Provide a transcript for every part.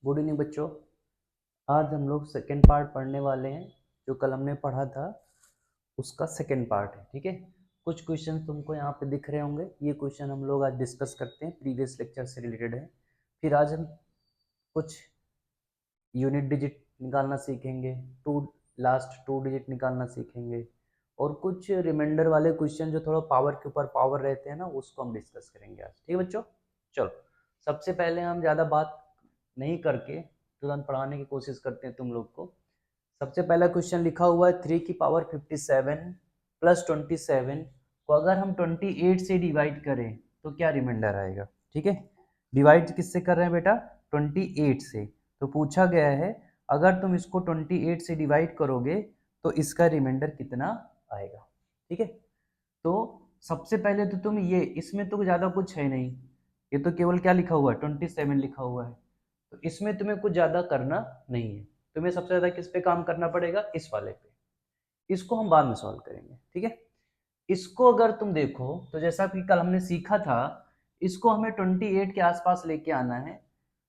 Good evening बच्चों। आज हम लोग सेकेंड पार्ट पढ़ने वाले हैं। जो कल हमने पढ़ा था उसका सेकेंड पार्ट है। ठीक है, कुछ क्वेश्चन तुमको यहाँ पे दिख रहे होंगे। ये क्वेश्चन हम लोग आज डिस्कस करते हैं, प्रीवियस लेक्चर से रिलेटेड है। फिर आज हम कुछ यूनिट डिजिट निकालना सीखेंगे, लास्ट टू डिजिट निकालना सीखेंगे, और कुछ रिमाइंडर वाले क्वेश्चन जो थोड़ा पावर के ऊपर पावर रहते हैं ना, उसको हम डिस्कस करेंगे आज। ठीक है बच्चों, चलो सबसे पहले हम ज़्यादा बात नहीं करके तुरंत पढ़ाने की कोशिश करते हैं तुम लोग को। सबसे पहला क्वेश्चन लिखा हुआ है 3 की पावर 57 प्लस 27 को अगर हम 28 से डिवाइड करें तो क्या रिमाइंडर आएगा। ठीक है, डिवाइड किससे कर रहे हैं बेटा? 28 से। तो पूछा गया है अगर तुम इसको 28 से डिवाइड करोगे तो इसका रिमाइंडर कितना आएगा। ठीक है, तो सबसे पहले तो तुम ये, इसमें तो ज़्यादा कुछ है नहीं, ये तो केवल क्या लिखा हुआ है 27 लिखा हुआ है, तो इसमें तुम्हें कुछ ज़्यादा करना नहीं है। तुम्हें सबसे ज़्यादा किस पे काम करना पड़ेगा? इस वाले पे। इसको हम बाद में सॉल्व करेंगे। ठीक है, इसको अगर तुम देखो तो जैसा कि कल हमने सीखा था, इसको हमें 28 के आसपास लेके आना है।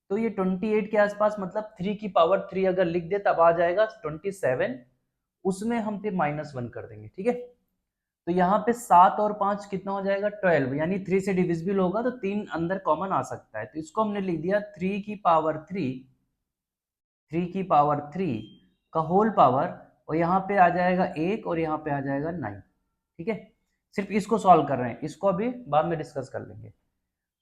तो ये 28 के आसपास मतलब 3 की पावर 3 अगर लिख दे तब आ जाएगा 27, उसमें हम फिर -1 कर देंगे। ठीक है, तो यहाँ पे 7 और 5 कितना हो जाएगा? 12, यानी 3 से डिविजिबल होगा तो 3 अंदर कॉमन आ सकता है। तो इसको हमने लिख दिया 3 की पावर 3 का होल पावर, और यहाँ पे आ जाएगा 1 और यहाँ पे आ जाएगा 9। ठीक है, सिर्फ इसको सॉल्व कर रहे हैं, इसको अभी बाद में डिस्कस कर लेंगे।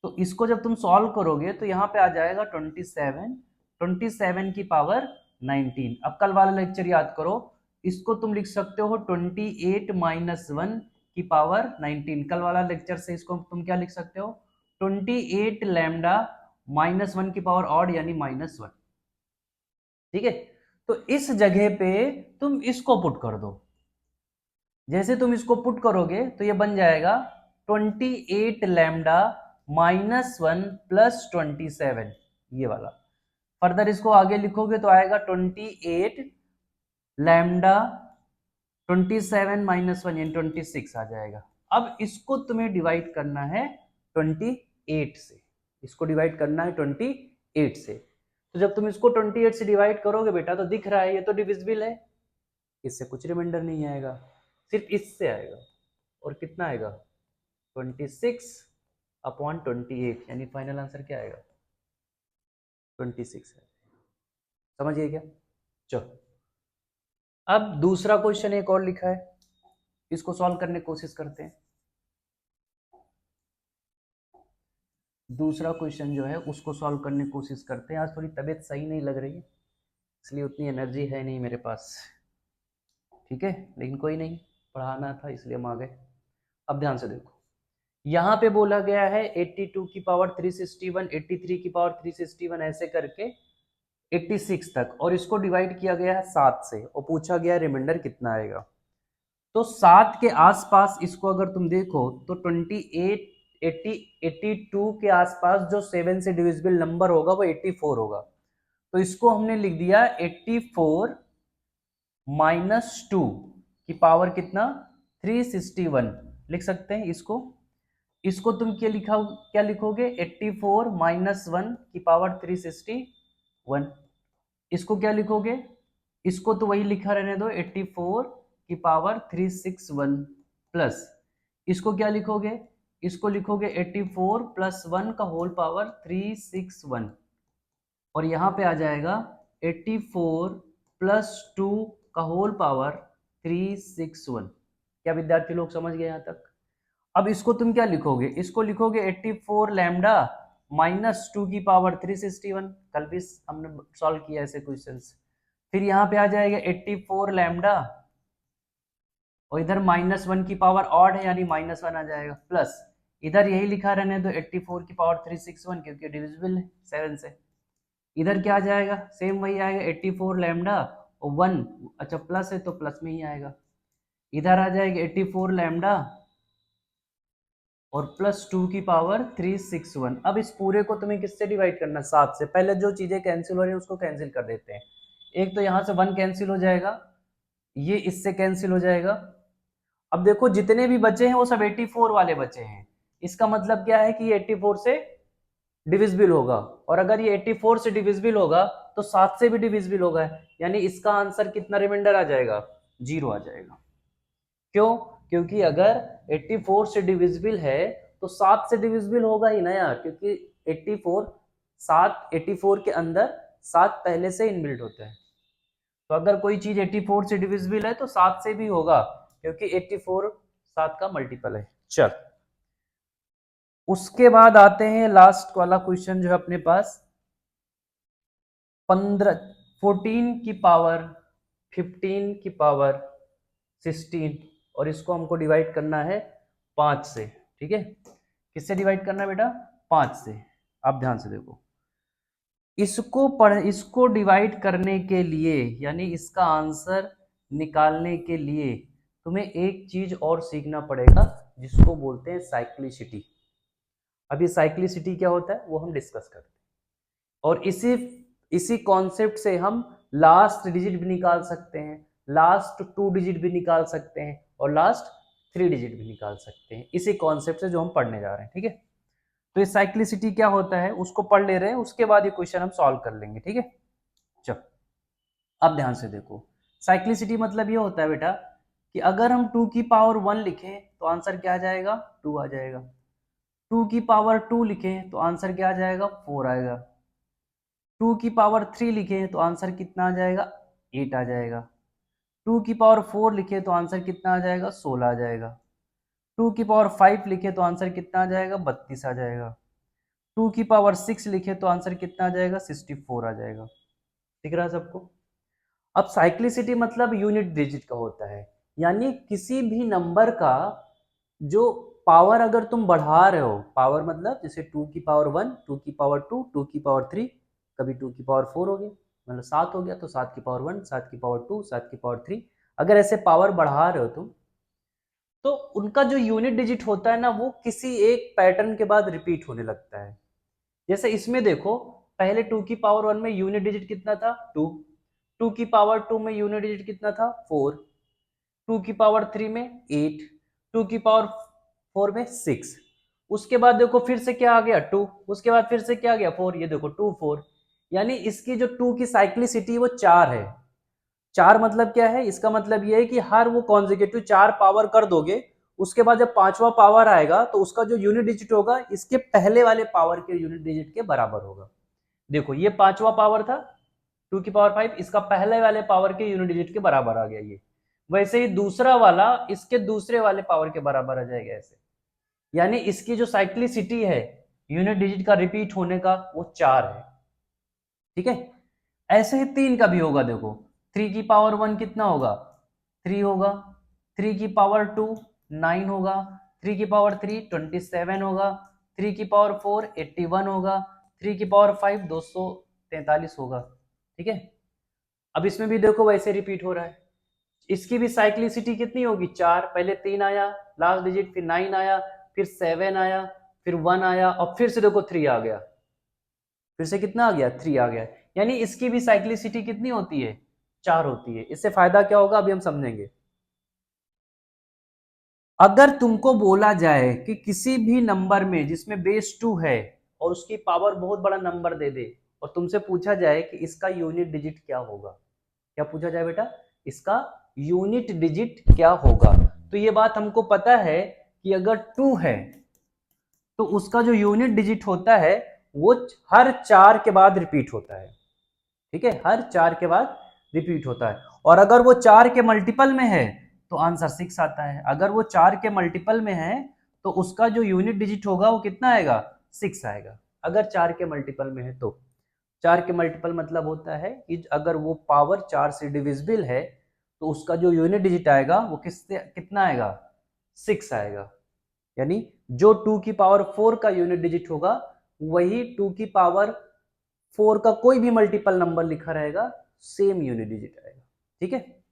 तो इसको जब तुम सॉल्व करोगे तो यहाँ पे आ जाएगा 27 की पावर 19। अब कल वाला लेक्चर याद करो, इसको तुम लिख सकते हो 28 माइनस 1 की पावर 19। कल वाला लेक्चर से इसको तुम क्या लिख सकते हो? 28 लैम्डा -1 की पावर ऑड यानी -1। ठीक है, तो इस जगह पे तुम इसको पुट कर दो। जैसे तुम इसको पुट करोगे तो ये बन जाएगा 28 लैम्डा -1 प्लस 27, ये वाला। फर्दर इसको आगे लिखोगे तो आएगा 28 लैम्डा 27 -1 यानी 26 आ जाएगा। अब इसको तुम्हें डिवाइड करना है 28 से, इसको डिवाइड करना है 28 से। तो जब तुम इसको 28 से डिवाइड करोगे बेटा तो दिख रहा है ये तो डिविजिबल है, इससे कुछ रिमाइंडर नहीं आएगा, सिर्फ इससे आएगा। और कितना आएगा? 26/28, यानी फाइनल आंसर क्या आएगा? 26 है। समझिए क्या? चलो अब दूसरा क्वेश्चन एक और लिखा है, इसको सॉल्व करने की कोशिश करते हैं। दूसरा क्वेश्चन जो है उसको सॉल्व करने की कोशिश करते हैं। आज थोड़ी तबीयत सही नहीं लग रही, इसलिए उतनी एनर्जी है नहीं मेरे पास। ठीक है, लेकिन कोई नहीं, पढ़ाना था इसलिए हम आ गए। अब ध्यान से देखो, यहाँ पे बोला गया है 82 की पावर 361, 83 की पावर 361 ऐसे करके 86 तक, और इसको डिवाइड किया गया है 7 से, और पूछा गया रिमाइंडर कितना आएगा। तो 7 के आसपास इसको अगर तुम देखो तो 28 82 के आसपास जो 7 से डिविजिबल नंबर होगा वो 84 होगा। तो इसको हमने लिख दिया 84 -2 की पावर कितना? 361 लिख सकते हैं इसको। इसको तुम क्या लिखोगे? 84 -1 की पावर 361। इसको क्या लिखोगे? इसको तो वही लिखा रहने दो, 84 की पावर 361 प्लस, इसको क्या लिखोगे? इसको लिखोगे 84 प्लस 1 का होल पावर 361, और यहाँ पे आ जाएगा 84 प्लस 2 का होल पावर 361। क्या विद्यार्थी लोग समझ गए यहाँ तक? अब इसको तुम क्या लिखोगे? इसको लिखोगे 84 लैम्डा -2 की पावर 361। कल भी हमने सॉल्व किया ऐसे क्वेश्चंस। फिर यहाँ पे आ जाएगा 84 लैम्डा, और इधर -1 की पावर ऑड है यानी -1 आ जाएगा, प्लस इधर यही लिखा रहने दो 84 की पावर 361 क्योंकि डिविजिबल है 7 से। इधर क्या आ जाएगा? सेम वही आएगा 84 लैम्डा और 1, अच्छा प्लस है तो प्लस में ही आएगा। इधर आ जाएगा 84 लैम्डा और प्लस 2 की पावर 361। अब इस पूरे को तुम्हें किससे डिवाइड करना है? 7 से। पहले जो चीजें कैंसिल हो रही है उसको कैंसिल कर देते हैं। एक तो यहाँ से 1 कैंसिल हो जाएगा, ये इससे कैंसिल हो जाएगा। अब देखो जितने भी बचे हैं वो सब 84 वाले बचे हैं। इसका मतलब क्या है कि ये 84 से डिविजिबल होगा, और अगर ये 84 से डिविजिबल होगा तो 7 से भी डिविजिबल होगा, यानी इसका आंसर कितना रिमाइंडर आ जाएगा, 0 आ जाएगा। क्यों? क्योंकि अगर 84 से डिविजिबल है तो 7 से डिविजिबल होगा ही ना यार, क्योंकि 84 के अंदर 7 पहले से इनबिल्ट होता है। तो अगर कोई चीज 84 से डिविजिबल है तो 7 से भी होगा, क्योंकि 84 7 का मल्टीपल है। चल, उसके बाद आते हैं लास्ट वाला क्वेश्चन जो है अपने पास, 14 की पावर 15 की पावर 16, और इसको हमको डिवाइड करना है 5 से। ठीक है, किससे डिवाइड करना है बेटा, 5 से। आप ध्यान से देखो, इसको डिवाइड करने के लिए, यानी इसका आंसर निकालने के लिए तुम्हें एक चीज और सीखना पड़ेगा, जिसको बोलते हैं साइक्लिसिटी। अभी साइक्लिसिटी क्या होता है वो हम डिस्कस करते हैं, और इसी कॉन्सेप्ट से हम लास्ट डिजिट भी निकाल सकते हैं, लास्ट 2 डिजिट भी निकाल सकते हैं, और लास्ट 3 डिजिट भी निकाल सकते हैं, इसी कॉन्सेप्ट से जो हम पढ़ने जा रहे हैं। ठीक है, तो ये साइक्लिसिटी क्या होता है उसको पढ़ ले रहे हैं, उसके बाद ये क्वेश्चन हम सॉल्व कर लेंगे। ठीक है, चलो अब ध्यान से देखो, साइक्लिसिटी मतलब ये होता है बेटा कि अगर हम 2 की पावर 1 लिखें तो आंसर क्या आ जाएगा, 2 आ जाएगा। 2 की पावर 2 लिखें तो आंसर क्या आ जाएगा, 4 आएगा। 2 की पावर 3 लिखें तो आंसर कितना आ जाएगा, 8 आ जाएगा। 2 की पावर 4 लिखें तो आंसर कितना आ जाएगा, 16 आ जाएगा। 2 की पावर 5 लिखें तो आंसर कितना आ जाएगा, 32 आ जाएगा। 2 की पावर 6 लिखे तो आंसर कितना आ जाएगा, 64 आ जाएगा। दिख रहा है सबको? अब साइक्लिसिटी मतलब यूनिट डिजिट का होता है, यानी किसी भी नंबर का जो पावर अगर तुम बढ़ा रहे हो, पावर मतलब जैसे 2 की पावर 1, 2 की पावर 2, 2 की पावर 3, कभी 2 की पावर 4 हो गया, मतलब 7 हो गया, तो 7 की पावर 1, 7 की पावर 2, 7 की पावर 3, अगर ऐसे पावर बढ़ा रहे हो तुम, तो उनका जो यूनिट डिजिट होता है ना, वो किसी एक पैटर्न के बाद रिपीट होने लगता है। जैसे इसमें देखो, पहले 2 की पावर 1 में यूनिट डिजिट कितना था, 2। 2 की पावर 2 में यूनिट डिजिट कितना था, 4। 2 की पावर 3 में 8। 2 की पावर 4 में 6। उसके बाद देखो फिर से क्या आ गया, 2। उसके बाद फिर से क्या आ गया, 4। ये देखो 2 4, यानी इसकी जो 2 की साइक्लिसिटी वो 4 है। 4 मतलब क्या है, इसका मतलब ये है कि हर वो कॉन्जिक्यूटिव 4 पावर कर दोगे, उसके बाद जब 5वां पावर आएगा तो उसका जो यूनिट डिजिट होगा इसके पहले वाले पावर के यूनिट डिजिट के बराबर होगा। देखो ये 5वां पावर था 2 की पावर 5, इसका पहले वाले पावर के यूनिट डिजिट के बराबर आ गया ये। वैसे ही दूसरा वाला इसके दूसरे वाले पावर के बराबर आ जाएगा ऐसे, यानी इसकी जो साइक्लिसिटी है यूनिट डिजिट का रिपीट होने का वो 4 है। ठीक है, ऐसे ही 3 का भी होगा। देखो 3 की पावर 1 कितना होगा, 3 होगा। 3 की पावर 2 9 होगा। 3 की पावर 3 27 होगा। 3 की पावर 4 81 होगा। 3 की पावर 5 243 होगा। ठीक है, अब इसमें भी देखो वैसे रिपीट हो रहा है। इसकी भी साइक्लिसिटी कितनी होगी, 4। पहले 3 आया लास्ट डिजिट, फिर 9 आया, फिर 7 आया, फिर 1 आया, और फिर से देखो 3 आ गया, फिर से कितना आ गया, 3 आ गया। यानी इसकी भी साइक्लिसिटी कितनी होती है, 4 होती है। इससे फायदा क्या होगा अभी हम समझेंगे। अगर तुमको बोला जाए कि किसी भी नंबर में जिसमें बेस 2 है और उसकी पावर बहुत बड़ा नंबर दे दे, और तुमसे पूछा जाए कि इसका यूनिट डिजिट क्या होगा, क्या पूछा जाए बेटा, इसका यूनिट डिजिट क्या होगा, तो ये बात हमको पता है कि अगर 2 है तो उसका जो यूनिट डिजिट होता है वो हर 4 के बाद रिपीट होता है। ठीक है, हर 4 के बाद रिपीट होता है, और अगर वो 4 के मल्टीपल में है तो आंसर 6 आता है। अगर वो 4 के मल्टीपल में है तो उसका जो यूनिट डिजिट होगा वो कितना आएगा, 6 आएगा, अगर 4 के मल्टीपल में है तो। 4 के मल्टीपल मतलब होता है कि अगर वो पावर 4 से डिविजिबल है तो उसका जो यूनिट डिजिट आएगा वो किससे कितना आएगा, 6 आएगा। यानी जो 2 की पावर 4 का यूनिट डिजिट होगा वही 2 की पावर 4 का कोई भी मल्टीपल नंबर लिखा रहेगा, सेम यूनिट डिजिट आएगा। ठीक है,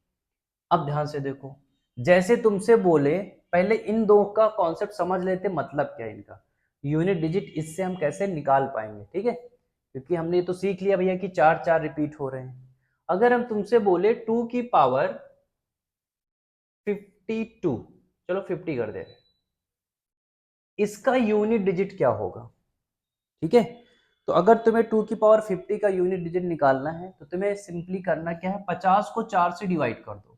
अब ध्यान से देखो, जैसे तुमसे बोले, पहले इन दो का कॉन्सेप्ट समझ लेते, मतलब क्या है इनका, यूनिट डिजिट इससे हम कैसे निकाल पाएंगे। ठीक है, क्योंकि हमने तो सीख लिया भैया कि 4 4 रिपीट हो रहे हैं। अगर हम तुमसे बोले 2 की पावर 52, चलो 50 कर दे, इसका यूनिट डिजिट क्या होगा। ठीक है, तो अगर तुम्हें 2 की पावर 50 का यूनिट डिजिट निकालना है तो तुम्हें सिंपली करना क्या है, 50 को 4 से डिवाइड कर दो,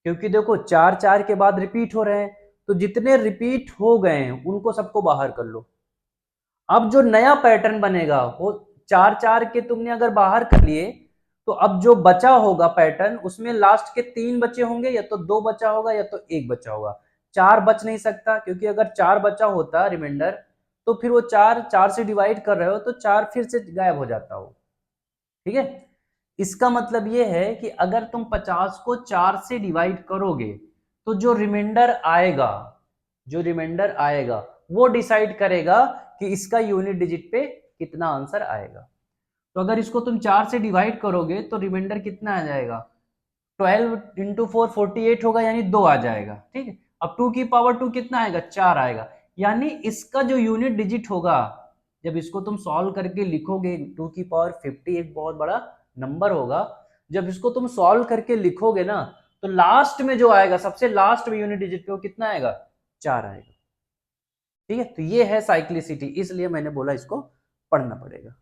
क्योंकि देखो 4 4 के बाद रिपीट हो रहे हैं, तो जितने रिपीट हो गए हैं उनको सबको बाहर कर लो। अब जो नया पैटर्न बनेगा वो 4 4 के तुमने अगर बाहर कर लिए, तो अब जो बचा होगा पैटर्न उसमें लास्ट के 3 बचे होंगे, या तो 2 बचा होगा या तो 1 बचा होगा। 4 बच नहीं सकता, क्योंकि अगर 4 बचा होता रिमाइंडर, तो फिर वो 4 4 से डिवाइड कर रहे हो तो 4 फिर से गायब हो जाता हो। ठीक है, इसका मतलब ये है कि अगर तुम 50 को 4 से डिवाइड करोगे तो जो रिमाइंडर आएगा, जो रिमाइंडर आएगा वो डिसाइड करेगा कि इसका यूनिट डिजिट पे कितना आंसर आएगा। तो अगर इसको तुम 4 से डिवाइड करोगे तो रिमाइंडर कितना आ जाएगा, 12 इंटू 4 48 होगा, यानी 2 आ जाएगा। ठीक है, अब 2 की पावर 2 कितना आएगा, 4 आएगा, यानी इसका जो यूनिट डिजिट होगा, जब इसको तुम सॉल्व करके लिखोगे, 2 की पावर 50 एक बहुत बड़ा नंबर होगा, जब इसको तुम सॉल्व करके लिखोगे ना, तो लास्ट में जो आएगा, सबसे लास्ट में यूनिट डिजिट पे वो कितना आएगा, 4 आएगा। ठीक है, तो ये है साइक्लिसिटी, इसलिए मैंने बोला इसको पढ़ना पड़ेगा।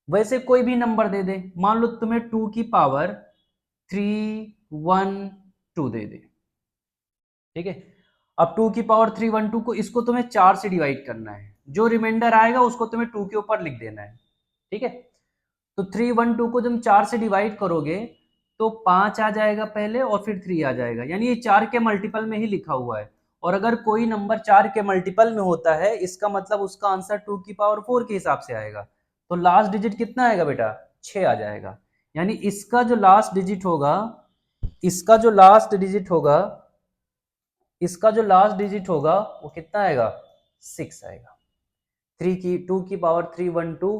वैसे कोई भी नंबर दे दे, मान लो तुम्हें 2 की पावर 312 दे दे। ठीक है, अब 2 की पावर 312 को, इसको तुम्हें 4 से डिवाइड करना है, जो रिमाइंडर आएगा उसको तुम्हें 2 के ऊपर लिख देना है। ठीक है, तो 312 को जब 4 से डिवाइड करोगे तो 5 आ जाएगा पहले और फिर 3 आ जाएगा, यानी ये 4 के मल्टीपल में ही लिखा हुआ है। और अगर कोई नंबर 4 के मल्टीपल में होता है, इसका मतलब उसका आंसर 2 की पावर 4 के हिसाब से आएगा। तो लास्ट डिजिट कितना आएगा बेटा, 6 आ जाएगा, यानी इसका जो लास्ट डिजिट होगा, इसका जो लास्ट डिजिट होगा, इसका जो लास्ट डिजिट होगा वो कितना आएगा, 6 आएगा। 3 की 2 की पावर 312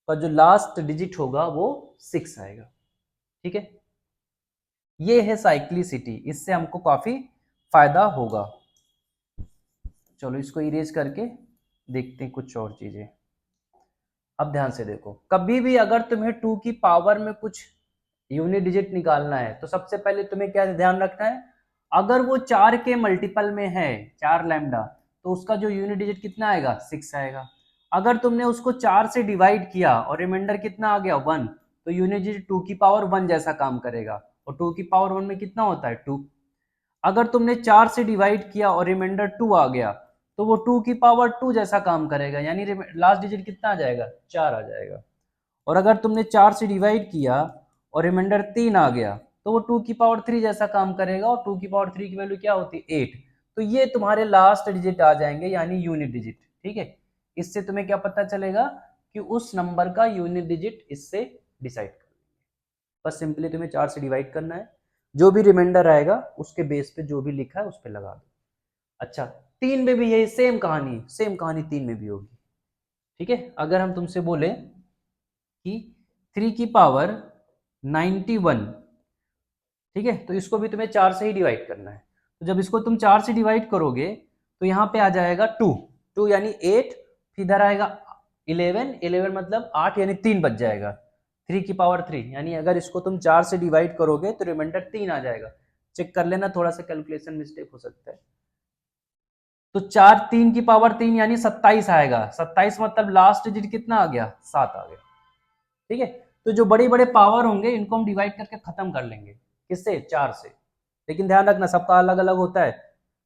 का जो लास्ट डिजिट होगा वो 6 आएगा। ठीक है, ये है साइक्लिसिटी, इससे हमको काफी फायदा होगा। चलो इसको इरेज करके देखते हैं कुछ और चीजें। अब ध्यान से देखो, कभी भी अगर तुम्हें 2 की पावर में कुछ यूनिट डिजिट निकालना है तो सबसे पहले तुम्हें क्या ध्यान रखना है, अगर वो 4 के मल्टीपल में है, 4 लैम्डा, तो उसका जो यूनिट डिजिट कितना आएगा, 6 आएगा। अगर तुमने उसको 4 से डिवाइड किया और रिमाइंडर कितना आ गया, 1, तो यूनिट डिजिट 2 की पावर 1 जैसा काम करेगा, और 2 की पावर 1 में कितना होता है, 2। अगर तुमने 4 से डिवाइड किया और रिमाइंडर 2 आ गया, तो वो 2 की पावर 2 जैसा काम करेगा, यानी लास्ट डिजिट कितना आ जाएगा, 4 आ जाएगा। और अगर तुमने 4 से डिवाइड किया और रिमाइंडर 3 आ गया, तो वो 2 की पावर 3 जैसा काम करेगा, और 2 की पावर 3 की वैल्यू क्या होती है, 8। तो ये तुम्हारे लास्ट डिजिट आ जाएंगे, यानी यूनिट डिजिट। ठीक है, इससे तुम्हें क्या पता चलेगा कि उस नंबर का यूनिट डिजिट इससे डिसाइड कर। बस सिंपली तुम्हें 4 से डिवाइड करना है, जो भी रिमाइंडर आएगा उसके बेस पे जो भी लिखा है उस पर लगा दो। अच्छा, 3 में भी यही सेम कहानी, सेम कहानी 3 में भी होगी। ठीक है, अगर हम तुमसे बोले कि 3 की पावर 91, ठीक है, तो इसको भी तुम्हें 4 से ही डिवाइड करना है। तो जब इसको तुम 4 से डिवाइड करोगे तो यहाँ पे आ जाएगा 2, 2 यानी 8, फिर इधर आएगा 11, 11 मतलब 8, यानी 3 बच जाएगा। 3 की पावर 3, यानी अगर इसको तुम 4 से डिवाइड करोगे तो रिमाइंडर 3 आ जाएगा। चेक कर लेना, थोड़ा सा कैलकुलेशन मिस्टेक हो सकता है। तो 4 3 की पावर 3 यानी 27 आएगा, 27 मतलब लास्ट डिजिट कितना आ गया, 7 आ गया। ठीक है, तो जो बड़े बड़े पावर होंगे इनको हम डिवाइड करके खत्म कर लेंगे, किससे, 4 से। लेकिन ध्यान रखना सबका अलग अलग होता है,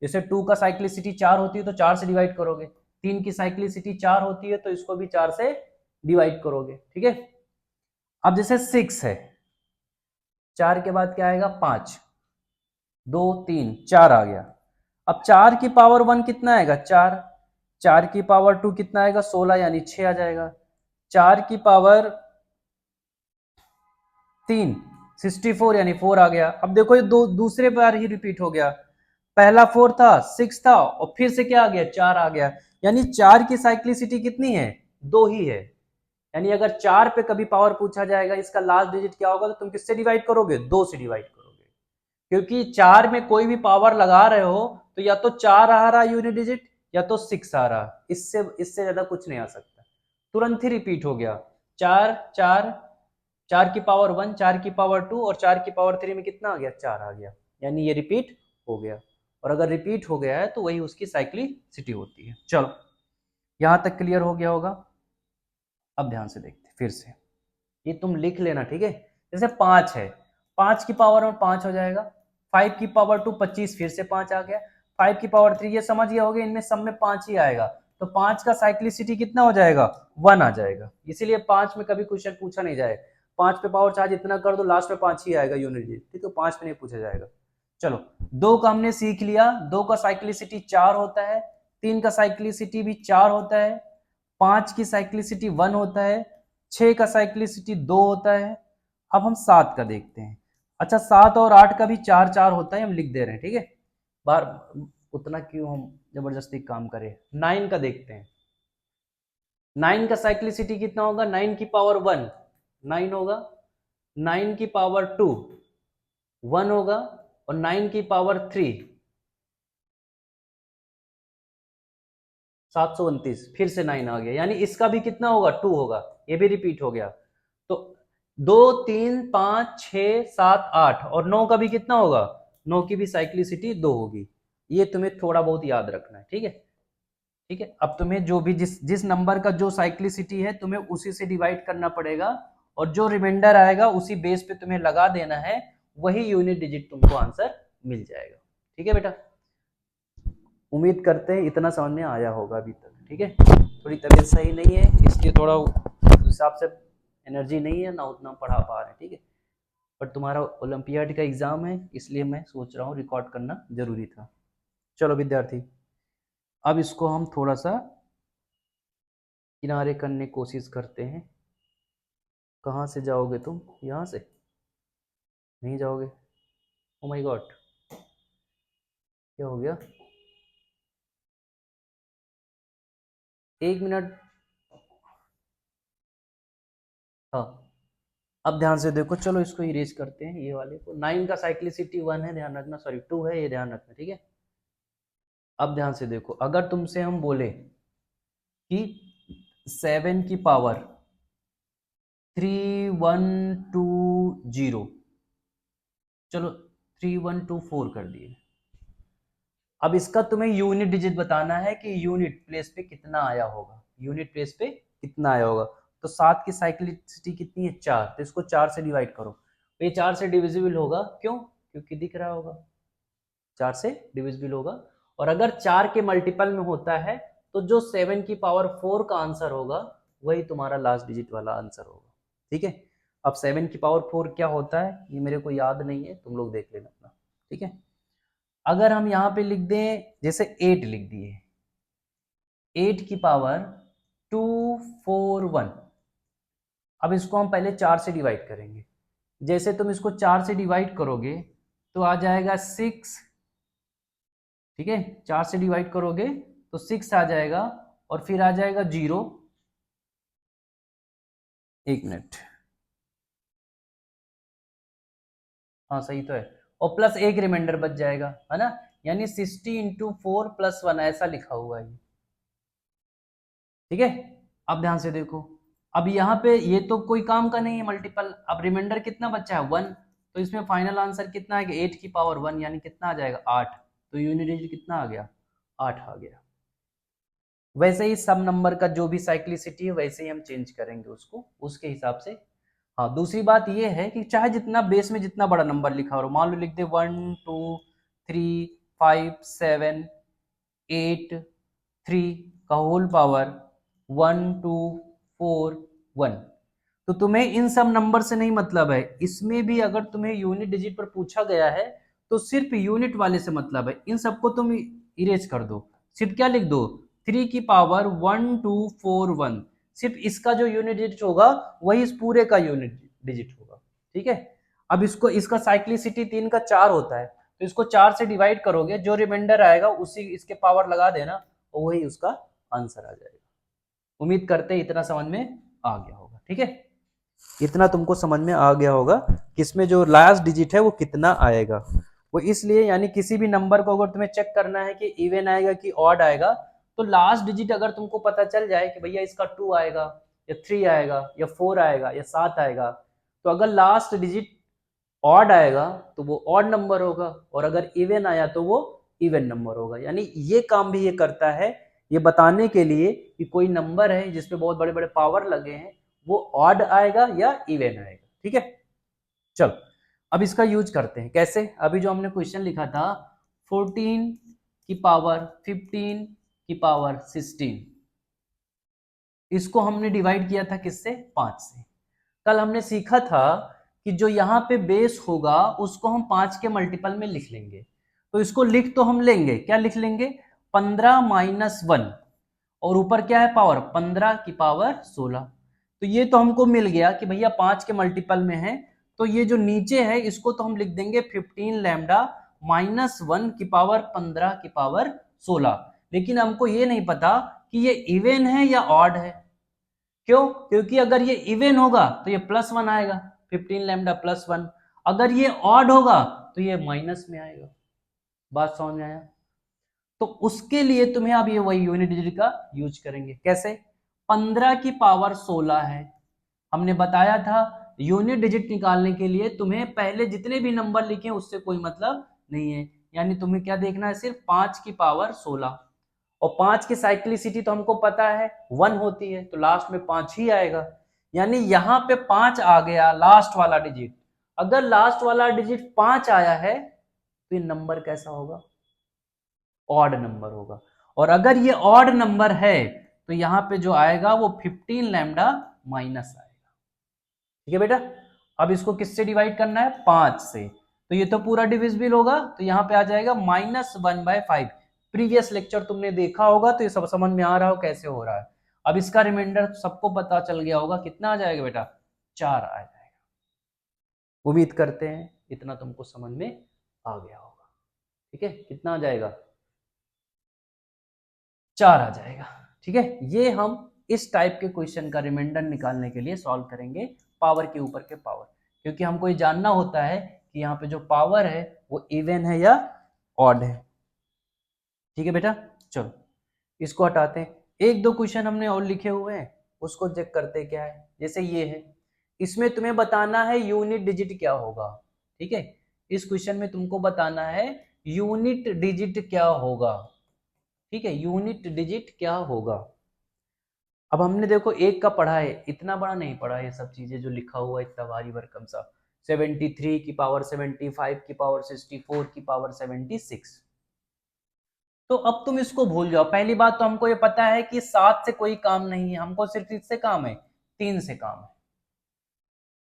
जैसे 2 का साइक्लिसिटी 4 होती है तो 4 से डिवाइड करोगे, 3 की साइक्लिसिटी 4 होती है तो इसको भी 4 से डिवाइड करोगे। ठीक है, अब जैसे 6 है, 4 के बाद क्या आएगा, 5, 2 3 4 आ गया। अब 4 की पावर 1 कितना आएगा, 4, 4 की पावर 2 कितना आएगा, 16, यानी 6 आ जाएगा। 4 की पावर 3 64, यानी 4 आ गया। अब देखो ये दूसरे बार ही रिपीट हो गया, पहला 4 था, 6 था, और फिर से क्या आ गया, 4 आ गया, यानी 4 की साइक्लिसिटी कितनी है, 2 ही है। यानी अगर 4 पे कभी पावर पूछा जाएगा इसका लास्ट डिजिट क्या होगा, तो तुम किससे डिवाइड करोगे, 2 से डिवाइड करोगे, क्योंकि 4 में कोई भी पावर लगा रहे हो तो या तो 4 आ रहा यूनिट डिजिट या तो 6 आ रहा, इससे ज्यादा कुछ नहीं आ सकता। तुरंत ही रिपीट हो गया, 4 4, 4 की पावर 1, 4 की पावर 2 और 4 की पावर 3 में कितना आ गया, 4 आ गया, यानी ये रिपीट हो गया। और अगर रिपीट हो गया है तो वही उसकी साइक्लिसिटी होती है। चलो, यहां तक क्लियर हो गया होगा। अब ध्यान से देखते फिर से, ये तुम लिख लेना, ठीक है। जैसे 5 है, 5 की पावर में 5 हो जाएगा, 5 की पावर 2 25, फिर से 5 आ गया, 5 की पावर 3, ये समझ गया होगा, इनमें सब में 5 ही आएगा, तो 5 का साइक्लिसिटी कितना हो जाएगा, 1 आ जाएगा। इसीलिए 5 में कभी क्वेश्चन पूछा नहीं जाए, 5 पे पावर चार्ज इतना कर दो, लास्ट में 5 ही आएगा यूनिट डिजिट, ठीक है, 5 में नहीं पूछा जाएगा। चलो 2 का हमने सीख लिया, 2 का साइक्लिसिटी 4 होता है, 3 का साइक्लिसिटी भी 4 होता है, 5 की साइक्लिसिटी 1 होता है, 6 का साइक्लिसिटी 2 होता है। अब हम 7 का देखते हैं। अच्छा 7 और 8 का भी 4 4 होता है, हम लिख दे रहे हैं, ठीक है, बार उतना क्यों हम जबरदस्ती काम करें। 9 का देखते हैं, 9 का साइक्लिसिटी कितना होगा, 9 की पावर 1 9 होगा, 9 की पावर 2 1 होगा, और 9 की पावर 3 729, फिर से 9 आ गया, यानी इसका भी कितना होगा, 2 होगा, ये भी रिपीट हो गया। तो 2 3 5 6 7 8 और 9 का भी कितना होगा, 9 की भी साइक्लिसिटी 2 होगी। ये तुम्हें थोड़ा बहुत याद रखना है, ठीक है, ठीक है। अब तुम्हें जो भी जिस जिस नंबर का जो साइक्लिसिटी है तुम्हें उसी से डिवाइड करना पड़ेगा, और जो रिमाइंडर आएगा उसी बेस पे तुम्हें लगा देना है, वही यूनिट डिजिट तुमको आंसर मिल जाएगा, ठीक है बेटा। उम्मीद करते हैं इतना समझ में आया होगा अभी तक, ठीक है। थोड़ी तबीयत सही नहीं है, इसलिए थोड़ा उस हिसाब से एनर्जी नहीं है ना, उतना पढ़ा पा रहे हैं, ठीक है। पर तुम्हारा ओलंपियाड का एग्जाम है, इसलिए मैं सोच रहा हूँ रिकॉर्ड करना जरूरी था। चलो विद्यार्थी, अब इसको हम थोड़ा सा किनारे करने की कोशिश करते हैं। कहाँ से जाओगे तुम, यहाँ से नहीं जाओगे, ओ माय गॉड, क्या हो गया, 1 मिनट। हाँ अब ध्यान से देखो, चलो इसको इरेज करते हैं, ये वाले को। 9 का साइक्लिसिटी 1 है, ध्यान रखना, सॉरी 2 है, ये ध्यान रखना, ठीक है। अब ध्यान से देखो, अगर तुमसे हम बोले कि 7 की पावर 3120, चलो 3124 कर दिए। अब इसका तुम्हें यूनिट डिजिट बताना है कि यूनिट प्लेस पे कितना आया होगा, यूनिट प्लेस पे कितना आया होगा। तो 7 की साइक्लिसिटी कितनी है, 4, तो इसको 4 से डिवाइड करो, तो ये 4 से डिविजिबल होगा, क्यों, क्योंकि दिख रहा होगा 4 से डिविजिबल होगा। और अगर 4 के मल्टीपल में होता है तो जो 7 की पावर 4 का आंसर होगा वही तुम्हारा लास्ट डिजिट वाला आंसर होगा, ठीक है। अब 7 की पावर 4 क्या होता है ये मेरे को याद नहीं है, तुम लोग देख लेना अपना, ठीक है। अगर हम यहाँ पे लिख दें, जैसे 8 लिख दिए, 8 की पावर 241, अब इसको हम पहले 4 से डिवाइड करेंगे। जैसे तुम इसको 4 से डिवाइड करोगे तो आ जाएगा 6, ठीक है, 4 से डिवाइड करोगे तो 6 आ जाएगा, और फिर आ जाएगा 0, 1 मिनट, हाँ सही तो है, और प्लस एक रिमाइंडर बच जाएगा, है ना, यानी 60 इंटू 4 प्लस 1 ऐसा लिखा हुआ है, ठीक है। अब ध्यान से देखो, अब यहाँ पे ये तो कोई काम का नहीं है मल्टीपल, अब रिमाइंडर कितना बचा है 1, तो इसमें फाइनल आंसर कितना आएगा, 8 की पावर 1, यानी कितना आ जाएगा 8, तो यूनिट डिजिट कितना आ गया, 8 आ गया। वैसे ही सब नंबर का जो भी साइक्लिसिटी है वैसे ही हम चेंज करेंगे उसको, उसके हिसाब से। हाँ दूसरी बात ये है कि चाहे जितना बेस में जितना बड़ा नंबर लिखा हो, मान लो लिख दे 1 2 3 5 7 8 3 का होल पावर 1 2 4 1, तो तुम्हें इन सब नंबर से नहीं मतलब है, इसमें भी अगर तुम्हें यूनिट डिजिट पर पूछा गया है तो सिर्फ यूनिट वाले से मतलब है, इन सबको तुम इरेज कर दो, सिर्फ क्या लिख दो, 3 की पावर 1241, सिर्फ इसका जो यूनिट डिजिट होगा वही इस पूरे का यूनिट डिजिट होगा, ठीक है। अब इसको, इसका साइक्लिसिटी 3 का 4 होता है, तो इसको 4 से डिवाइड करोगे, जो रिमाइंडर आएगा उसी इसके पावर लगा देना, वही उसका आंसर आ जाएगा। उम्मीद करते हैं इतना समझ में आ गया होगा, ठीक है, इतना तुमको समझ में आ गया होगा कि इसमें जो लास्ट डिजिट है वो कितना आएगा। वो इसलिए, यानी किसी भी नंबर को अगर तुम्हें चेक करना है कि इवन आएगा कि ऑड आएगा, तो लास्ट डिजिट अगर तुमको पता चल जाए कि भैया इसका 2 आएगा या 3 आएगा या 4 आएगा या 7 आएगा, तो अगर लास्ट डिजिट ऑड आएगा तो वो ऑड नंबर होगा, और अगर इवन आया तो वो इवन नंबर होगा। यानी ये काम भी ये करता है ये बताने के लिए कि कोई नंबर है जिसपे बहुत बड़े बड़े पावर लगे हैं वो ऑड आएगा या इवन आएगा। ठीक है, चलो अब इसका यूज करते हैं। कैसे? अभी जो हमने क्वेश्चन लिखा था 14 की पावर 15 की पावर 16, इसको हमने डिवाइड किया था किससे? 5 से। कल हमने सीखा था कि जो यहाँ पे बेस होगा उसको हम 5 के मल्टीपल में लिख लेंगे। तो इसको लिख तो हम लेंगे, क्या लिख लेंगे? 15 माइनस 1, और ऊपर क्या है? पावर, 15 की पावर 16। तो ये तो हमको मिल गया कि भैया 5 के मल्टीपल में है। तो ये जो नीचे है इसको तो हम लिख देंगे 15 लैम्डा माइनस 1 की पावर 15 की पावर 16। लेकिन हमको ये नहीं पता कि ये इवन है या ऑड है। क्यों? क्योंकि अगर ये इवन होगा तो ये +1 आएगा, 15 लैम्डा +1। अगर ये ऑड होगा तो ये माइनस में आएगा। बात समझ में आया? तो उसके लिए तुम्हें अब ये वही यूनिट डिजिट का यूज करेंगे। कैसे? 15 की पावर 16 है, हमने बताया था यूनिट डिजिट निकालने के लिए तुम्हें पहले जितने भी नंबर लिखे उससे कोई मतलब नहीं है। यानी तुम्हें क्या देखना है? सिर्फ 5 की पावर 16। और 5 की साइक्लिसिटी तो हमको पता है 1 होती है, तो लास्ट में 5 ही आएगा। यानी यहां पे 5 आ गया लास्ट वाला डिजिट। अगर लास्ट वाला डिजिट 5 आया है तो ये नंबर कैसा होगा? ऑड नंबर होगा। और अगर ये ऑड नंबर है तो यहां पे जो आएगा वो 15 लैम्डा माइनस आएगा। ठीक है बेटा, अब इसको किससे डिवाइड करना है? 5 से। तो ये तो पूरा डिविजिबल होगा, तो यहां पे आ जाएगा -1/5। प्रीवियस लेक्चर तुमने देखा होगा तो ये सब समझ में आ रहा हो कैसे हो रहा है। अब इसका रिमाइंडर सबको पता चल गया होगा, कितना आ जाएगा बेटा? 4 आ जाएगा। उम्मीद करते हैं इतना तुमको समझ में आ गया होगा। ठीक है, कितना आ जाएगा? 4 आ जाएगा। ठीक है, ये हम इस टाइप के क्वेश्चन का रिमाइंडर निकालने के लिए सॉल्व करेंगे पावर के ऊपर के पावर, क्योंकि हमको ये जानना होता है कि यहाँ पे जो पावर है वो इवन है या ऑड है। ठीक है बेटा, चलो इसको हटाते हैं। एक दो क्वेश्चन हमने और लिखे हुए हैं, उसको चेक करते क्या है। जैसे ये है, इसमें तुम्हें बताना है यूनिट डिजिट क्या होगा। ठीक है, इस क्वेश्चन में तुमको बताना है यूनिट डिजिट क्या होगा। ठीक है, यूनिट डिजिट क्या होगा। अब हमने देखो एक का पढ़ा है, इतना बड़ा नहीं पढ़ा ये सब चीजें जो लिखा हुआ है, इतना भारी भरकम सा। 73 की पावर 75 की पावर 64 की पावर 76। तो अब तुम इसको भूल जाओ। पहली बात तो हमको ये पता है कि 7 से कोई काम नहीं है, हमको सिर्फ इससे काम है, 3 से काम है।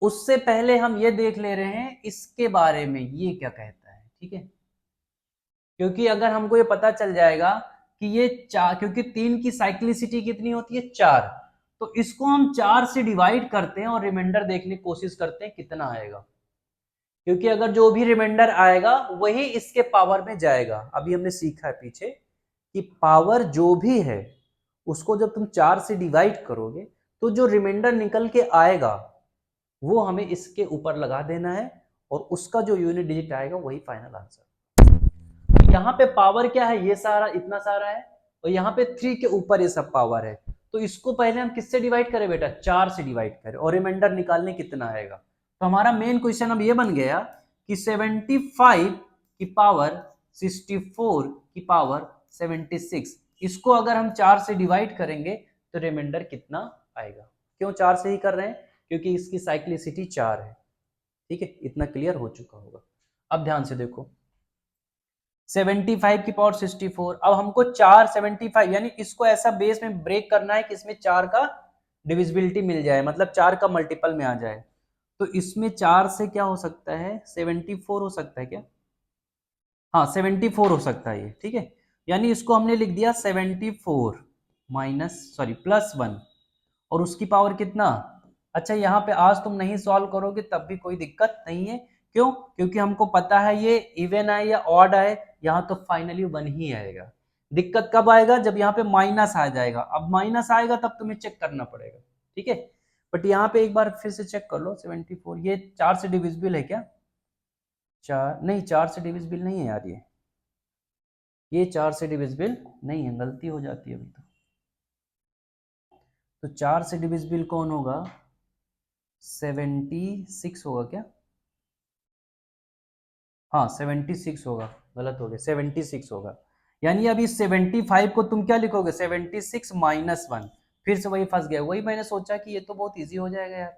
उससे पहले हम ये देख ले रहे हैं इसके बारे में ये क्या कहता है। ठीक है, क्योंकि अगर हमको ये पता चल जाएगा कि ये 4, क्योंकि 3 की साइक्लिसिटी कितनी होती है? 4। तो इसको हम 4 से डिवाइड करते हैं और रिमाइंडर देखने की कोशिश करते हैं कितना आएगा। क्योंकि अगर जो भी रिमाइंडर आएगा वही इसके पावर में जाएगा। अभी हमने सीखा है पीछे कि पावर जो भी है उसको जब तुम 4 से डिवाइड करोगे तो जो रिमाइंडर निकल के आएगा वो हमें इसके ऊपर लगा देना है, और उसका जो यूनिट डिजिट आएगा वही फाइनल आंसर। यहाँ पे पावर क्या है? ये सारा इतना सारा है, और यहाँ पे 3 के ऊपर ये सब पावर है। तो इसको पहले हम किससे डिवाइड करें बेटा? 4 से डिवाइड करें, और रिमाइंडर निकालने कितना आएगा। तो हमारा मेन क्वेश्चन अब ये बन गया कि 75 की पावर 64 की पावर 76, इसको अगर हम 4 से डिवाइड करेंगे तो रिमाइंडर कितना आएगा। क्यों 4 से ही कर रहे हैं? क्योंकि इसकी साइक्लिसिटी 4 है। ठीक है, इतना क्लियर हो चुका होगा। अब ध्यान से देखो, 75 की पावर 64। अब हमको 4 75 यानी इसको ऐसा बेस में ब्रेक करना है कि इसमें 4 का डिविजिबिलिटी मिल जाए, मतलब 4 का मल्टीपल में आ जाए। तो इसमें 4 से क्या हो सकता है? 74 हो सकता है क्या? हाँ 74 हो सकता है ये। ठीक है, यानी इसको हमने लिख दिया 74 माइनस सॉरी +1, और उसकी पावर कितना? अच्छा, यहाँ पे आज तुम नहीं सॉल्व करोगे तब भी कोई दिक्कत नहीं है। क्यों? क्योंकि हमको पता है ये इवन आए या ऑड आए, यहाँ तो फाइनली 1 ही आएगा। दिक्कत कब आएगा? जब यहाँ पे माइनस आ जाएगा। अब माइनस आएगा तब तुम्हें चेक करना पड़ेगा। ठीक है, बट यहाँ पे एक बार फिर से चेक कर लो 74, ये 4 से डिविजिबल है क्या? 4 नहीं, 4 से डिविजिबल नहीं है यार, ये 4 से डिविजिबल नहीं है, गलती हो जाती है अभी तो 4 से डिविजिबल कौन होगा? 76 होगा क्या? हाँ 76 होगा, गलत हो गया, 76 होगा। यानी अभी 75 को तुम क्या लिखोगे 76 माइनस 1, फिर से वही फंस गया। वही मैंने सोचा कि ये तो बहुत इजी हो जाएगा यार,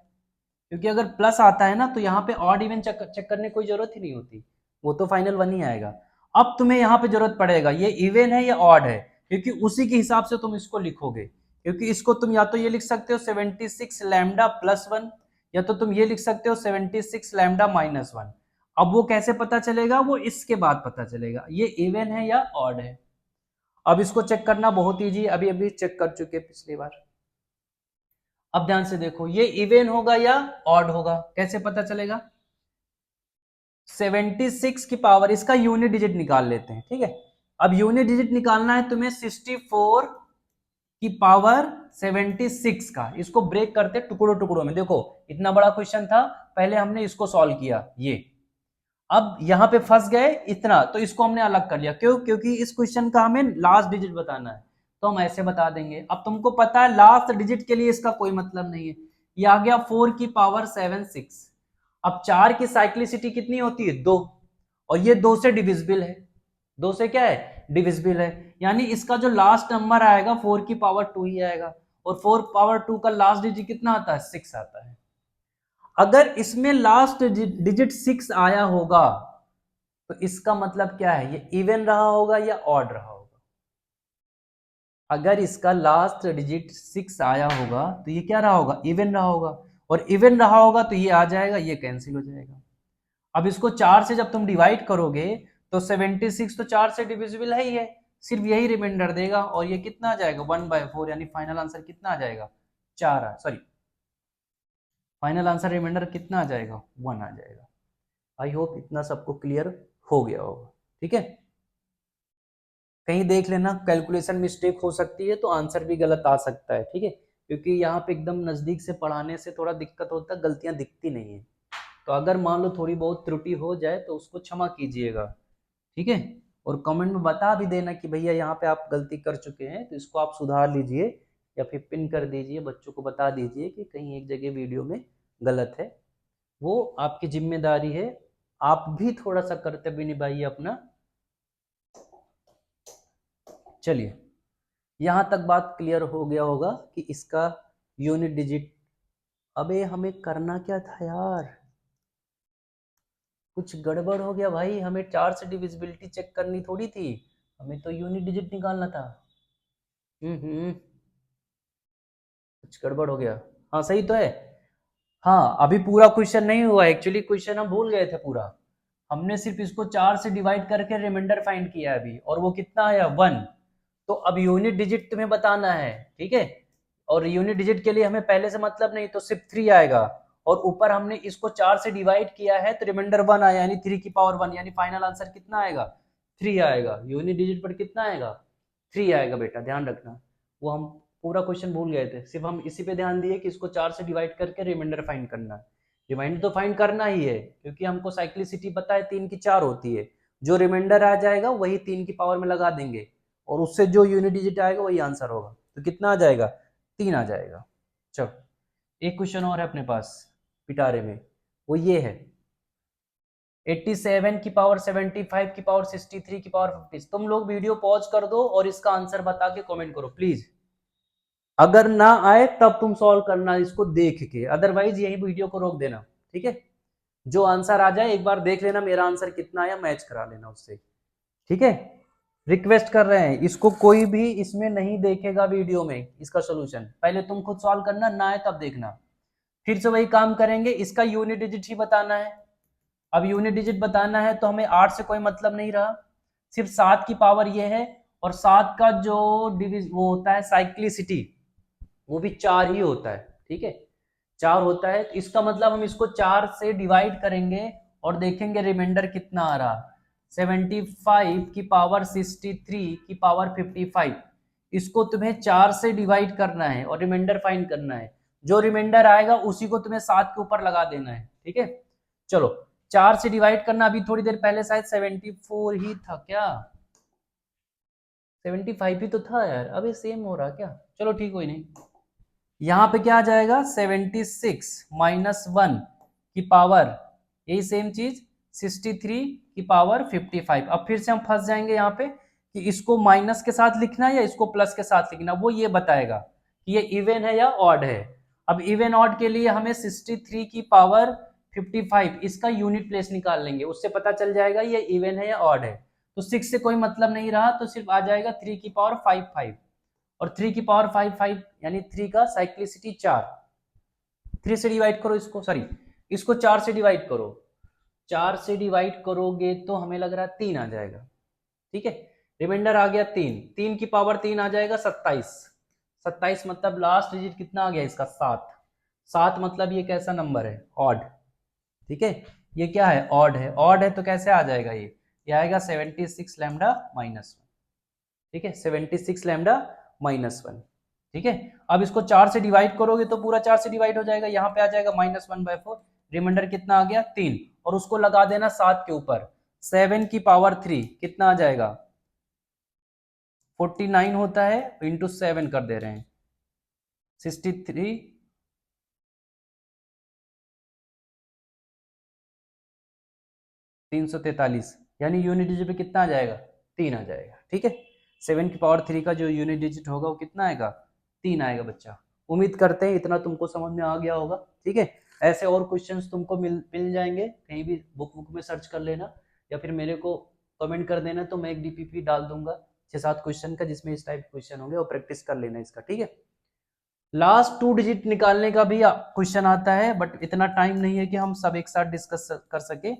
क्योंकि अगर प्लस आता है ना तो यहाँ पे ऑड इवन चेक करने की कोई जरूरत ही नहीं होती, वो तो फाइनल 1 ही आएगा। अब तुम्हें यहाँ पे जरूरत पड़ेगा ये इवन है या ऑड है, क्योंकि उसी के हिसाब से तुम इसको लिखोगे। क्योंकि इसको तुम या तो ये लिख सकते हो 76 लैम्डा प्लस 1, या तो तुम ये लिख सकते हो 76 लैम्डा माइनस 1। अब वो कैसे पता चलेगा, वो इसके बाद पता चलेगा ये इवन है या ऑड है। अब इसको चेक करना बहुत ईजी, अभी अभी चेक कर चुके पिछली बार। अब ध्यान से देखो ये इवन होगा या ऑड होगा, कैसे पता चलेगा। 76 की पावर, इसका यूनिट डिजिट निकाल लेते हैं, ठीक है। अब यूनिट डिजिट निकालना है तुम्हें 64 की पावर 76 का। इसको ब्रेक करते टुकड़ों टुकड़ों में। देखो इतना बड़ा क्वेश्चन था, पहले हमने इसको सॉल्व किया ये, अब यहां पे फंस गए इतना, तो इसको हमने अलग कर लिया। क्यों, क्योंकि इस क्वेश्चन का हमें लास्ट डिजिट बताना है, तो हम ऐसे बता देंगे। अब तुमको पता है लास्ट डिजिट के लिए इसका कोई मतलब नहीं है। ये आ गया 4 की पावर 76। अब 4 की साइक्लिसिटी कितनी होती है 2, और ये 2 से डिविजिबल है, 2 से क्या है डिविजिबल है, यानी इसका जो लास्ट नंबर आएगा 4 की पावर 2 ही आएगा। और 4 पावर 2 का लास्ट डिजिट कितना आता है 6 आता है। अगर इसमें लास्ट डिजिट 6 आया होगा तो इसका मतलब क्या है, ये इवन रहा होगा या ऑड रहा होगा। अगर इसका लास्ट डिजिट 6 आया होगा तो ये क्या रहा होगा, इवन रहा होगा। और इवन रहा होगा तो ये आ जाएगा, ये कैंसिल हो जाएगा। अब इसको 4 से जब तुम डिवाइड करोगे तो 76 तो 4 से डिविजिबल है ही है, सिर्फ यही रिमाइंडर देगा, और ये कितना आ जाएगा 1/4, यानी फाइनल आंसर कितना आ जाएगा 4, सॉरी फाइनल आंसर रिमाइंडर कितना आ जाएगा 1 आ जाएगा। आई होप इतना सबको क्लियर हो गया होगा, ठीक है। कहीं देख लेना कैलकुलेशन मिस्टेक हो सकती है तो आंसर भी गलत आ सकता है, ठीक है, क्योंकि यहाँ पे एकदम नजदीक से पढ़ाने से थोड़ा दिक्कत होता है, गलतियां दिखती नहीं है। तो अगर मान लो थोड़ी बहुत त्रुटि हो जाए तो उसको क्षमा कीजिएगा, ठीक है। और कमेंट में बता भी देना कि भैया यहाँ पे आप गलती कर चुके हैं तो इसको आप सुधार लीजिए, या फिर पिन कर दीजिए, बच्चों को बता दीजिए कि कहीं एक जगह वीडियो में गलत है। वो आपकी जिम्मेदारी है, आप भी थोड़ा सा कर्तव्य निभाइए अपना। चलिए यहां तक बात क्लियर हो गया होगा कि इसका यूनिट डिजिट। अबे हमें करना क्या था यार, कुछ गड़बड़ हो गया भाई, हमें 4 से डिविजिबिलिटी चेक करनी थोड़ी थी, हमें तो यूनिट डिजिट निकालना था। कुछ गड़बड़ हो गया। हाँ सही तो है। हाँ अभी पूरा क्वेश्चन नहीं हुआ, एक्चुअली क्वेश्चन हम भूल गए थे पूरा। हमने सिर्फ इसको 4 से डिवाइड करके रिमाइंडर फाइंड किया अभी, और वो कितना आया 1। तो अब यूनिट डिजिट तुम्हें बताना है, ठीक है। और यूनिट डिजिट के लिए हमें पहले से मतलब नहीं, तो सिर्फ 3 आएगा। और ऊपर हमने इसको 4 से डिवाइड किया है तो रिमाइंडर 1 आया, यानी 3 की पावर 1, यानी फाइनल आंसर कितना आएगा 3 आएगा। यूनिट डिजिट पर कितना आएगा 3 आएगा बेटा, ध्यान रखना। वो हम पूरा क्वेश्चन भूल गए थे, सिर्फ हम इसी पे ध्यान दिए कि इसको 4 से डिवाइड करके रिमाइंडर फाइंड करना है। रिमाइंडर तो फाइंड करना ही है, क्योंकि हमको साइक्लिसिटी पता है 3 की 4 होती है। जो रिमाइंडर आ जाएगा वही 3 की पावर में लगा देंगे, और उससे जो यूनिट डिजिट आएगा वही आंसर होगा। तो कितना आ जाएगा 3 आ जाएगा। चलो एक क्वेश्चन और है अपने पास पिटारे में, वो ये है 87 की पावर 75 की पावर 63 की पावर 50। तुम लोग वीडियो पॉज कर दो और इसका आंसर बता के कमेंट करो प्लीज। अगर ना आए तब तुम सॉल्व करना इसको देख के, अदरवाइज यही वीडियो को रोक देना, ठीक है। जो आंसर आ जाए एक बार देख लेना मेरा आंसर कितना आया, मैच करा लेना उससे, ठीक है। रिक्वेस्ट कर रहे हैं, इसको कोई भी इसमें नहीं देखेगा वीडियो में इसका सोल्यूशन, पहले तुम खुद सॉल्व करना, ना आए तब देखना। फिर से वही काम करेंगे, इसका यूनिट डिजिट ही बताना है। अब यूनिट डिजिट बताना है तो हमें 8 से कोई मतलब नहीं रहा, सिर्फ 7 की पावर ये है, और 7 का जो वो होता है साइक्लिसिटी वो भी 4 ही होता है, ठीक है 4 होता है। तो इसका मतलब हम इसको 4 से डिवाइड करेंगे और देखेंगे रिमाइंडर कितना आ रहा। 75 की पावर 63 की पावर 55, इसको तुम्हें 4 से डिवाइड करना है और रिमाइंडर फाइंड करना है। जो रिमाइंडर आएगा उसी को तुम्हें 7 के ऊपर लगा देना है, ठीक है। चलो 4 से डिवाइड करना, अभी थोड़ी देर पहले शायद 74 ही था क्या, 75 ही तो था यार, अभी सेम हो रहा क्या, चलो ठीक कोई नहीं। यहाँ पे क्या आ जाएगा 76 माइनस 1 की पावर, यही सेम चीज 63 की पावर 55। अब फिर से हम फंस जाएंगे यहाँ पे, कि इसको माइनस के साथ लिखना है या इसको प्लस के साथ लिखना, वो ये बताएगा कि ये इवन है या ऑड है। अब इवन ऑड के लिए हमें 63 की पावर 55 इसका यूनिट प्लेस निकाल लेंगे, उससे पता चल जाएगा ये इवन है या ऑड है। तो 6 से कोई मतलब नहीं रहा, तो सिर्फ आ जाएगा 3 की पावर 5 और 3 की पावर 5 यानी 3 का साइक्लिसिटी 4। 3 से डिवाइड करो इसको, सॉरी इसको 4 से डिवाइड करो, 4 से डिवाइड करोगे तो हमें लग रहा है 3 आ जाएगा, ठीक है। रिमाइंडर आ गया 3, 3 की पावर 3 आ जाएगा 27। 27 मतलब लास्ट डिजिट कितना आ गया इसका 7। 7 मतलब ये कैसा नंबर है, ऑड, ठीक है। ये क्या है, ऑड है। ऑड है तो कैसे आ जाएगा ये आएगा 76 लैम्डा माइनस 1, ठीक है, 76 लैम्डा माइनस 1, ठीक है। अब इसको 4 से डिवाइड करोगे तो पूरा 4 से डिवाइड हो जाएगा, यहाँ पे आ जाएगा -1/4, रिमाइंडर कितना आ गया 3, और उसको लगा देना 7 के ऊपर। 7 की पावर 3 कितना आ जाएगा 49 होता है, इंटू 7 कर दे रहे हैं 63 343, यानी यूनिट डिजिट पे कितना आ जाएगा 3 आ जाएगा, ठीक है। 7 की पावर 3 का जो यूनिट डिजिट होगा वो कितना आएगा 3 आएगा बच्चा। उम्मीद करते हैं इतना तुमको समझ में आ गया होगा, ठीक है। ऐसे और क्वेश्चंस तुमको मिल जाएंगे, कहीं भी बुक में सर्च कर लेना या फिर मेरे को कमेंट कर देना, तो मैं एक डीपीपी डाल दूंगा 6-7 क्वेश्चन का, जिसमें इस टाइप क्वेश्चन होंगे, और प्रैक्टिस कर लेना इसका, ठीक है। लास्ट 2 डिजिट निकालने का भी क्वेश्चन आता है, बट इतना टाइम नहीं है कि हम सब एक साथ डिस्कस कर सके।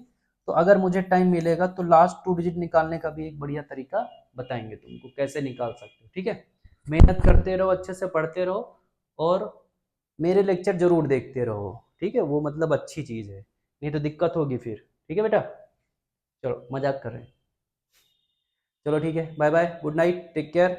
तो अगर मुझे टाइम मिलेगा तो लास्ट 2 डिजिट निकालने का भी एक बढ़िया तरीका बताएंगे तुमको कैसे निकाल सकते हो, ठीक है। मेहनत करते रहो, अच्छे से पढ़ते रहो, और मेरे लेक्चर जरूर देखते रहो, ठीक है। वो मतलब अच्छी चीज है, नहीं तो दिक्कत होगी फिर, ठीक है बेटा। चलो मजाक कर रहे हैं, चलो ठीक है, bye bye, good night, take care.